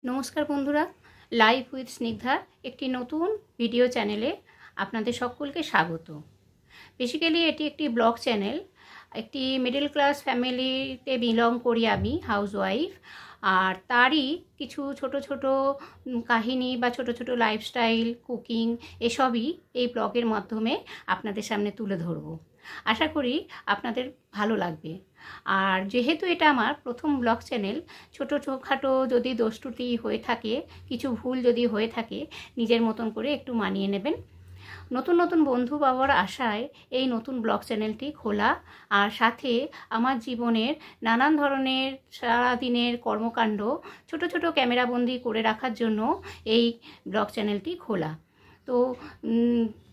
নমস্কার বন্ধুরা, live with Snigdha একটি নতুন ভিডিও চ্যানেলে আপনাদের সকলকে স্বাগত। বেসিক্যালি এটি একটি ব্লগ চ্যানেল। একটি মিডল ক্লাস ফ্যামিলিতে বিলং করি আমি, হাউসওয়াইফ। আর তারই কিছু ছোট ছোট কাহিনী বা ছোট ছোট লাইফস্টাইল, কুকিং এসবই এই ব্লগের মাধ্যমে আপনাদের সামনে তুলে ধরব। আশা করি আপনাদের ভালো লাগবে। আর যেহেতু এটা আমার প্রথম ব্লগ চ্যানেল, ছোটোখাটো যদি দোষ ত্রুটি হয়ে থাকে, কিছু ভুল যদি হয়ে থাকে, নিজের মতন করে একটু মানিয়ে নেবেন। নতুন নতুন বন্ধু পাওয়ার আশায় এই নতুন ব্লগ চ্যানেলটি খোলা। আর সাথে আমার জীবনের নানান ধরনের সারাদিনের কর্মকাণ্ড ছোট ছোট ক্যামেরাবন্দি করে রাখার জন্য এই ব্লগ চ্যানেলটি খোলা। তো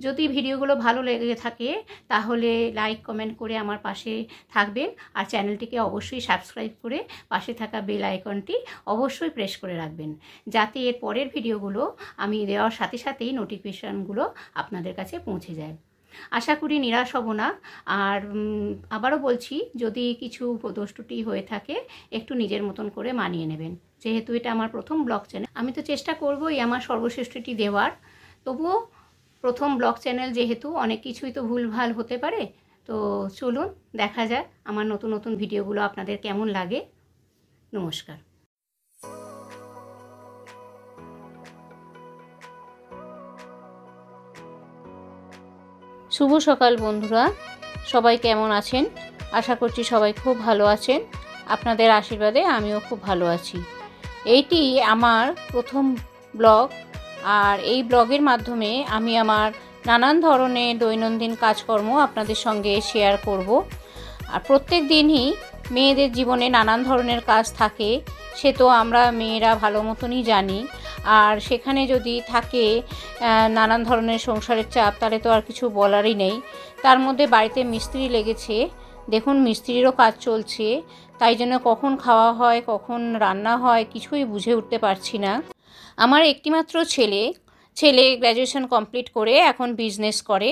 যদি ভিডিওগুলো ভালো লেগে থাকে তাহলে লাইক কমেন্ট করে আমার পাশে থাকবেন। আর চ্যানেলটিকে অবশ্যই সাবস্ক্রাইব করে পাশে থাকা বেল আইকনটি অবশ্যই প্রেস করে রাখবেন, যাতে এর পরের ভিডিওগুলো আমি দেওয়ার সাথে সাথেই নোটিফিকেশানগুলো আপনাদের কাছে পৌঁছে যায়। আশা করি নিরাশ হব না। আর আবারও বলছি, যদি কিছু দোষ ত্রুটি হয়ে থাকে একটু নিজের মতন করে মানিয়ে নেবেন। যেহেতু এটা আমার প্রথম ব্লগ চ্যানেল, আমি তো চেষ্টা করবই আমার সর্বশ্রেষ্ঠটি দেওয়ার। তবুও প্রথম ব্লগ চ্যানেল যেহেতু অনেক কিছুই তো ভুলভাল হতে পারে। তো চলুন দেখা যাক আমার নতুন নতুন ভিডিওগুলো আপনাদের কেমন লাগে। নমস্কার। শুভ সকাল বন্ধুরা, সবাই কেমন আছেন? আশা করছি সবাই খুব ভালো আছেন। আপনাদের আশীর্বাদে আমিও খুব ভালো আছি। এইটি আমার প্রথম ব্লগ। আর এই ব্লগের মাধ্যমে আমি আমার নানান ধরনের দৈনন্দিন কাজকর্ম আপনাদের সঙ্গে শেয়ার করব। আর প্রত্যেক দিনই মেয়েদের জীবনে নানান ধরনের কাজ থাকে, সে তো আমরা মেয়েরা ভালো মতনই জানি। আর সেখানে যদি থাকে নানান ধরনের সংসারের চাপ, তাহলে তো আর কিছু বলারই নেই। তার মধ্যে বাড়িতে মিস্ত্রি লেগেছে, দেখুন মিস্ত্রিরও কাজ চলছে। তাই জন্য কখন খাওয়া হয়, কখন রান্না হয়, কিছুই বুঝে উঠতে পারছি না। আমার একটিমাত্র ছেলে গ্র্যাজুয়েশন কমপ্লিট করে এখন বিজনেস করে।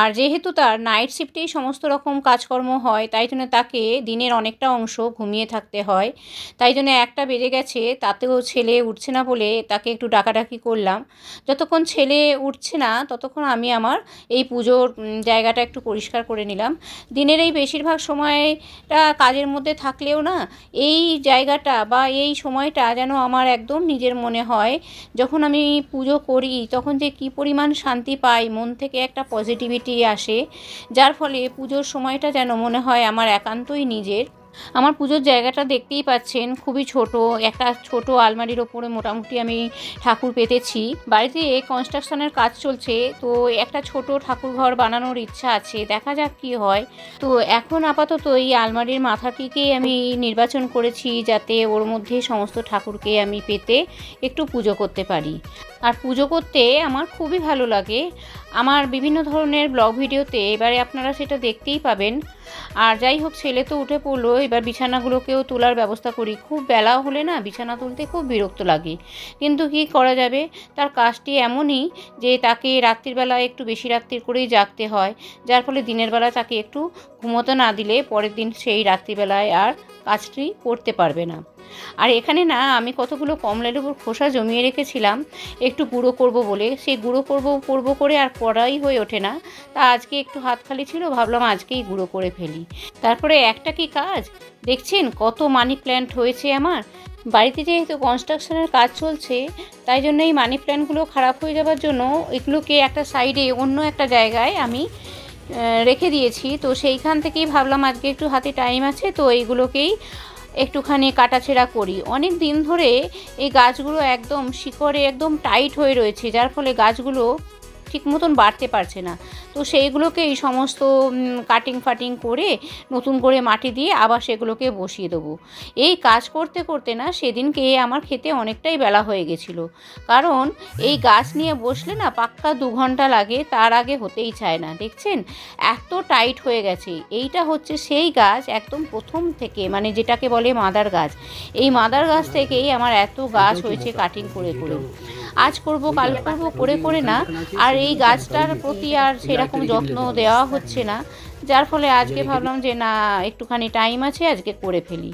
আর যেহেতু তার নাইট শিফটেই সমস্ত রকম কাজকর্ম হয়, তাই জন্য তাকে দিনের অনেকটা অংশ ঘুমিয়ে থাকতে হয়। তাই জন্য 1টা বেজে গেছে, তাতেও ছেলে উঠছে না বলে তাকে একটু ডাকাডাকি করলাম। যতক্ষণ ছেলে উঠছে না ততক্ষণ আমি আমার এই পুজোর জায়গাটা একটু পরিষ্কার করে নিলাম। দিনের এই বেশিরভাগ সময়টা কাজের মধ্যে থাকলেও না, এই জায়গাটা বা এই সময়টা যেন আমার একদম নিজের মনে হয়। যখন আমি পুজো করি তখন যে কী পরিমাণ শান্তি পাই, মন থেকে একটা পজিটিভিটি আসে, যার ফলে পুজোর সময়টা যেন মনে হয় আমার একান্তই নিজের। আমার পুজোর জায়গাটা দেখতেই পাচ্ছেন, খুবই ছোট। একটা ছোট আলমারির ওপরে মোটামুটি আমি ঠাকুর পেতেছি। বাড়িতে কনস্ট্রাকশনের কাজ চলছে, তো একটা ছোট ঠাকুর ঘর বানানোর ইচ্ছা আছে, দেখা যাক কি হয়। তো এখন আপাতত এই আলমারির মাথাটিকেই আমি নির্বাচন করেছি, যাতে ওর মধ্যে সমস্ত ঠাকুরকে আমি পেতে একটু পুজো করতে পারি। আর পুজো করতে আমার খুবই ভালো লাগে। আমার বিভিন্ন ধরনের ব্লগ ভিডিওতে এবারে আপনারা সেটা দেখতেই পাবেন। আর যাই হোক, ছেলে তো উঠে পড়লো, এবার বিছানাগুলোকেও তোলার ব্যবস্থা করি। খুব বেলা হলে না বিছানা তুলতে খুব বিরক্ত লাগে, কিন্তু কি করা যাবে, তার কাজটি এমনই যে তাকে রাত্রিবেলা একটু বেশি রাত্রির করেই জাগতে হয়, যার ফলে দিনের বেলা তাকে একটু ঘুমোতে না দিলে পরের দিন সেই রাত্রিবেলায় আর কাজটি করতে পারবে না। আর এখানে না আমি কতগুলো কমলা লেবুর খোসা জমিয়ে রেখেছিলাম একটু গুঁড়ো করব বলে। সেই গুঁড়ো করব করে আর করাই হয়ে ওঠে না। তা আজকে একটু হাত খালি ছিল, ভাবলাম আজকেই গুঁড়ো করে ফেলি। তারপরে একটা কি কাজ দেখছেন, কত মানি প্ল্যান্ট হয়েছে আমার বাড়িতে। যেহেতু কনস্ট্রাকশনের কাজ চলছে, তাই জন্য এই মানি প্ল্যান্টগুলো খারাপ হয়ে যাবার জন্য এগুলোকে একটা সাইডে অন্য একটা জায়গায় আমি রেখে দিয়েছি। তো সেইখান থেকেই ভাবলাম আজকে একটু হাতে টাইম আছে, তো এইগুলোকেই একটুখানি কাটাছেঁড়া করি। অনেক দিন ধরে এই গাছগুলো একদম শিকড়ে একদম টাইট হয়ে রয়েছে, যার ফলে গাছগুলো ঠিক মতন বাড়তে পারছে না। তো সেইগুলোকে এই সমস্ত কাটিং করে নতুন করে মাটি দিয়ে আবার সেগুলোকে বসিয়ে দেবো। এই কাজ করতে করতে না সেদিনকে আমার খেতে অনেকটাই বেলা হয়ে গেছিলো। কারণ এই গাছ নিয়ে বসলে না পাক্কা 2 ঘন্টা লাগে, তার আগে হতেই চায় না। দেখছেন এত টাইট হয়ে গেছে। এইটা হচ্ছে সেই গাছ একদম প্রথম থেকে, মানে যেটাকে বলে মাদার গাছ। এই মাদার গাছ থেকেই আমার এত গাছ হয়েছে কাটিং করে। আজ করব কাল করব করে করে না আর এই গাছটার প্রতি আর সেরকম যত্ন দেওয়া হচ্ছে না, যার ফলে আজকে ভাবলাম যে না একটুখানি টাইম আছে আজকে করে ফেলি।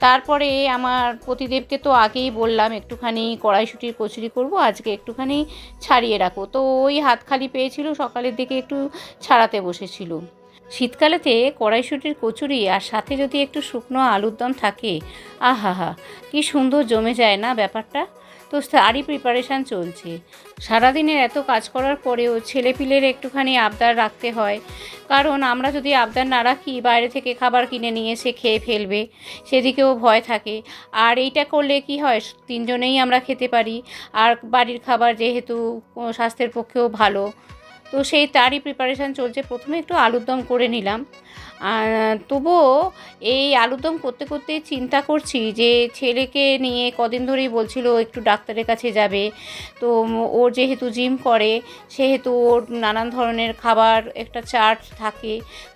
তারপরে আমার পতিদেবকে তো আগেই বললাম একটুখানি কড়াইশুঁটির কচুরি করব, আজকে একটুখানি ছাড়িয়ে রাখো, তো ওই হাত খালি পেয়েছিল সকালের দিকে একটু ছাড়াতে বসেছিল। শীতকালেতে কড়াইশুঁটির কচুরি আর সাথে যদি একটু শুকনো আলুর দম থাকে, আহা কি সুন্দর জমে যায় না ব্যাপারটা। তো তারই প্রিপারেশান চলছে। সারাদিনের এত কাজ করার পরেও ছেলেপিলের একটুখানি আবদার রাখতে হয়, কারণ আমরা যদি আবদার না রাখি বাইরে থেকে খাবার কিনে নিয়ে এসে খেয়ে ফেলবে, সেদিকেও ভয় থাকে। আর এইটা করলে কি হয়, তিনজনেই আমরা খেতে পারি, আর বাড়ির খাবার যেহেতু স্বাস্থ্যের পক্ষেও ভালো। তো সেই তারই প্রিপারেশান চলছে। প্রথমে একটু আলুর দম করে নিলাম, তবুও এই আলুর দম করতে করতে চিন্তা করছি যে ছেলেকে নিয়ে কদিন ধরেই বলছিল একটু ডাক্তারের কাছে যাবে, তো ওর যেহেতু জিম করে সেহেতু ওর নানান ধরনের খাবার একটা চার্ট থাকে,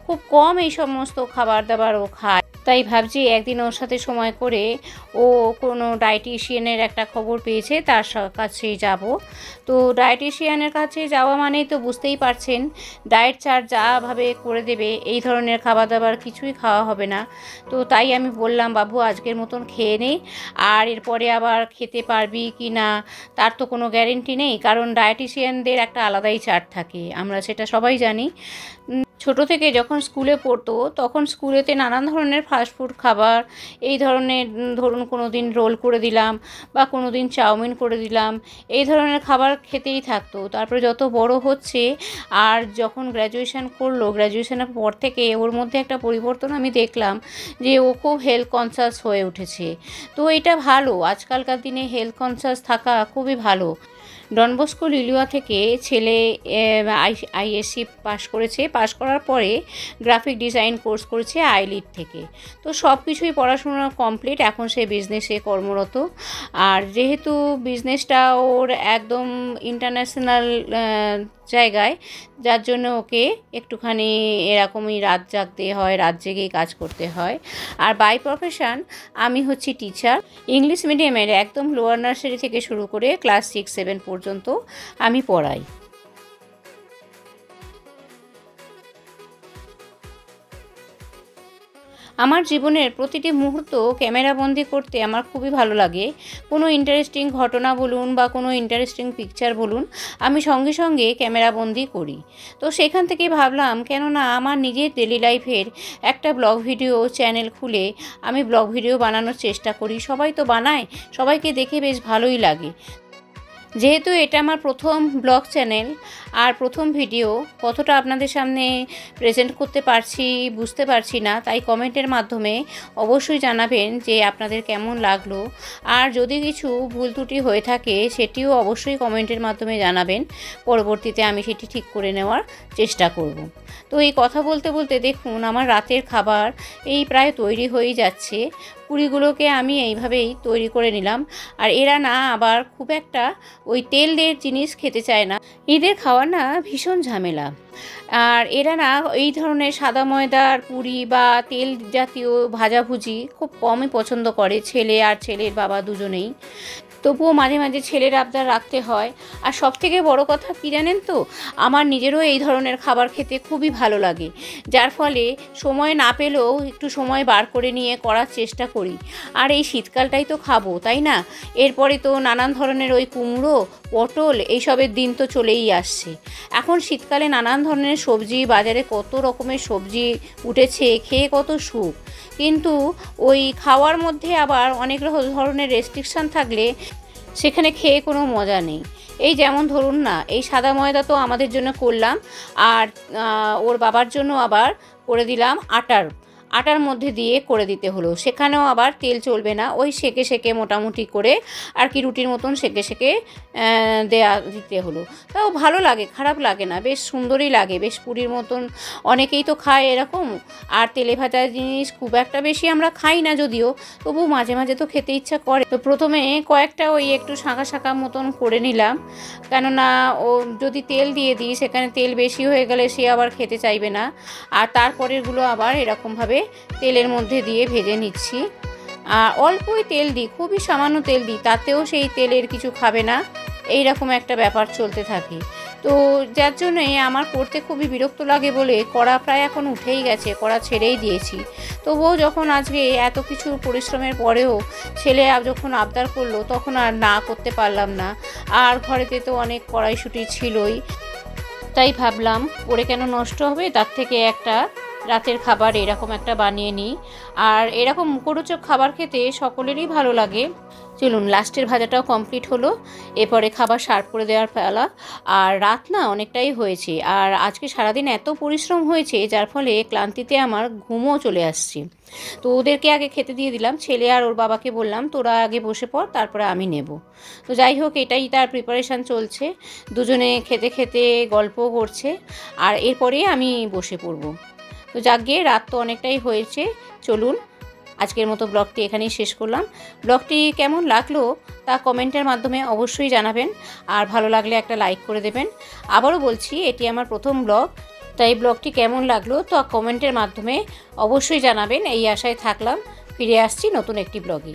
খুব কম এই সমস্ত খাবার দাবার ও খায়। তাই ভাবছি একদিন ওর সাথে সময় করে ও কোনো ডায়েটিশিয়ানের একটা খবর পেয়েছে তার কাছেই যাব। তো ডায়েটিশিয়ানের কাছে যাওয়া মানেই তো বুঝতেই পারছেন ডায়েট চার্ট যাভাবে করে দেবে এই ধরনের খাবার দাবার কিছুই খাওয়া হবে না। তো তাই আমি বললাম বাবু আজকের মতন খেয়ে নেই, আর এরপরে আবার খেতে পারবি কি না তার তো কোনো গ্যারেন্টি নেই, কারণ ডায়েটিশিয়ানদের একটা আলাদাই চার্ট থাকে, আমরা সেটা সবাই জানি। ছোট থেকে যখন স্কুলে পড়তো তখন স্কুলেতে নানান ধরনের ফাস্টফুড খাবার, এই ধরনের ধরুন কোনো দিন রোল করে দিলাম বা কোনো দিন চাউমিন করে দিলাম, এই ধরনের খাবার খেতেই থাকতো। তারপরে যত বড় হচ্ছে আর যখন গ্র্যাজুয়েশন করলো, গ্র্যাজুয়েশনের পর থেকে ওর মধ্যে একটা পরিবর্তন আমি দেখলাম যে ও খুব হেলথ কনসাস হয়ে উঠেছে। তো এটা ভালো, আজকালকার দিনে হেলথ কনসাস থাকা খুবই ভালো। ডন বস্কো লিলুয়া থেকে ছেলে আইএসসি পাশ করেছে, পাশ করার পরে গ্রাফিক ডিজাইন কোর্স করেছে আইলিট থেকে। তো সব কিছুই পড়াশোনা কমপ্লিট, এখন সে বিজনেসে কর্মরত। আর যেহেতু বিজনেসটা ওর একদম ইন্টারন্যাশনাল জায়গায়, যার জন্য ওকে একটুখানি এরকমই রাত জাগতে হয়, রাত জেগেই কাজ করতে হয়। আর বাই প্রফেশন আমি হচ্ছি টিচার, ইংলিশ মিডিয়ামের একদম লোয়ার নার্সারি থেকে শুরু করে ক্লাস 6-7 পর্যন্ত আমি পড়াই। আমার জীবনের প্রতিটি মুহূর্ত ক্যামেরাবন্দি করতে আমার খুবই ভালো লাগে। কোনো ইন্টারেস্টিং ঘটনা বলুন বা কোনো ইন্টারেস্টিং পিকচার বলুন, আমি সঙ্গে সঙ্গে ক্যামেরাবন্দি করি। তো সেখান থেকে ভাবলাম কেননা আমার নিজের ডেলি লাইফের একটা ব্লগ ভিডিও চ্যানেল খুলে আমি ব্লগ ভিডিও বানানোর চেষ্টা করি। সবাই তো বানায়, সবাইকে দেখে বেশ ভালোই লাগে। যেহেতু এটা আমার প্রথম ব্লগ চ্যানেল আর প্রথম ভিডিও, কতটা আপনাদের সামনে প্রেজেন্ট করতে পারছি বুঝতে পারছি না, তাই কমেন্টের মাধ্যমে অবশ্যই জানাবেন যে আপনাদের কেমন লাগলো। আর যদি কিছু ভুল ত্রুটি হয়ে থাকে সেটিও অবশ্যই কমেন্টের মাধ্যমে জানাবেন, পরবর্তীতে আমি সেটি ঠিক করে নেওয়ার চেষ্টা করব। তো এই কথা বলতে বলতে দেখুন আমার রাতের খাবার এই প্রায় তৈরি হয়ে যাচ্ছে। পুরিগুলোকে আমি এইভাবেই তৈরি করে নিলাম। আর এরা না আবার খুব একটা ওই তেলের জিনিস খেতে চায় না, এদের খাওয়া না ভীষণ ঝামেলা। আর এরা না এই ধরনের সাদা ময়দার পুরি বা তেল জাতীয় ভাজাভুজি খুব কমই পছন্দ করে, ছেলে আর ছেলের বাবা দুজনেই। তবুও মাঝে মাঝে ছেলের আবদার রাখতে হয়। আর সবথেকে বড় কথা কী জানেন তো, আমার নিজেরও এই ধরনের খাবার খেতে খুবই ভালো লাগে, যার ফলে সময় না পেলেও একটু সময় বার করে নিয়ে করার চেষ্টা করি। আর এই শীতকালটাই তো খাবো, তাই না? এরপরে তো নানান ধরনের ওই কুমড়ো, পটল এইসবের দিন তো চলেই আসছে। এখন শীতকালে নানান ধরনের সবজি, বাজারে কত রকমের সবজি উঠেছে, খেয়ে কত সুখ। কিন্তু ওই খাওয়ার মধ্যে আবার অনেক ধরনের রেস্ট্রিকশান থাকলে সেখানে খেয়ে কোনো মজা নেই। এই যেমন ধরুন না, এই সাদা ময়দা তো আমাদের জন্য করলাম, আর ওর বাবার জন্য আবার করে দিলাম আটার মধ্যে দিয়ে করে দিতে হলো। সেখানেও আবার তেল চলবে না, ওই সেকে সেকে মোটামুটি করে আর কি রুটির মতন সেকে সেকে দিতে হলো। তাও ভালো লাগে, খারাপ লাগে না, বেশ সুন্দরই লাগে, বেশ পুরির মতন। অনেকেই তো খায় এরকম। আর তেলে ভাজা জিনিস খুব একটা বেশি আমরা খাই না যদিও, তবু মাঝে মাঝে তো খেতে ইচ্ছা করে। তো প্রথমে কয়েকটা ওই একটু শাঁখা শাঁখা মতন করে নিলাম, কেননা ও যদি তেল দিয়ে দিই সেখানে তেল বেশি হয়ে গেলে সে আবার খেতে চাইবে না। আর তারপরেরগুলো আবার এরকমভাবে তেলের মধ্যে দিয়ে ভেজে নিচ্ছি। আর অল্পই তেল দিই, খুবই সামান্য তেল দিই, তাতেও সেই তেলের কিছু খাবে না। এই রকম একটা ব্যাপার চলতে থাকে। তো যার জন্যই আমার করতে খুবই বিরক্ত লাগে বলে কড়া প্রায় এখন উঠেই গেছে, কড়া ছেড়েই দিয়েছি। তবুও যখন আজকে এত কিছু পরিশ্রমের পরেও ছেলে যখন আবদার করলো তখন আর না করতে পারলাম না। আর ঘরেতে তো অনেক কড়াইশুঁটি ছিলই, তাই ভাবলাম করে কেন নষ্ট হবে, তার থেকে একটা রাতের খাবার এরকম একটা বানিয়ে নিই। আর এরকম মুখরোচক খাবার খেতে সকলেরই ভালো লাগে। চলুন, লাস্টের ভাজাটাও কমপ্লিট হলো, এরপরে খাবার সার্ভ করে দেওয়ার পালা। আর রাত না অনেকটাই হয়েছে, আর আজকে সারাদিন এত পরিশ্রম হয়েছে যার ফলে ক্লান্তিতে আমার ঘুমও চলে আসছে। তো ওদেরকে আগে খেতে দিয়ে দিলাম, ছেলে আর ওর বাবাকে বললাম তোরা আগে বসে পড়, তারপরে আমি নেব। তো যাই হোক, এটাই তার প্রিপারেশান চলছে, দুজনে খেতে খেতে গল্পও করছে, আর এরপরেই আমি বসে পড়ব। তো যাক গিয়ে, রাত তো অনেকটাই হয়েছে। চলুন, আজকের মতো ব্লগটি এখানেই শেষ করলাম। ব্লগটি কেমন লাগলো তা কমেন্টের মাধ্যমে অবশ্যই জানাবেন, আর ভালো লাগলে একটা লাইক করে দেবেন। আবারও বলছি, এটি আমার প্রথম ব্লগ, তাই ব্লগটি কেমন লাগলো তা কমেন্টের মাধ্যমে অবশ্যই জানাবেন, এই আশায় থাকলাম। ফিরে আসছি নতুন একটি ব্লগে।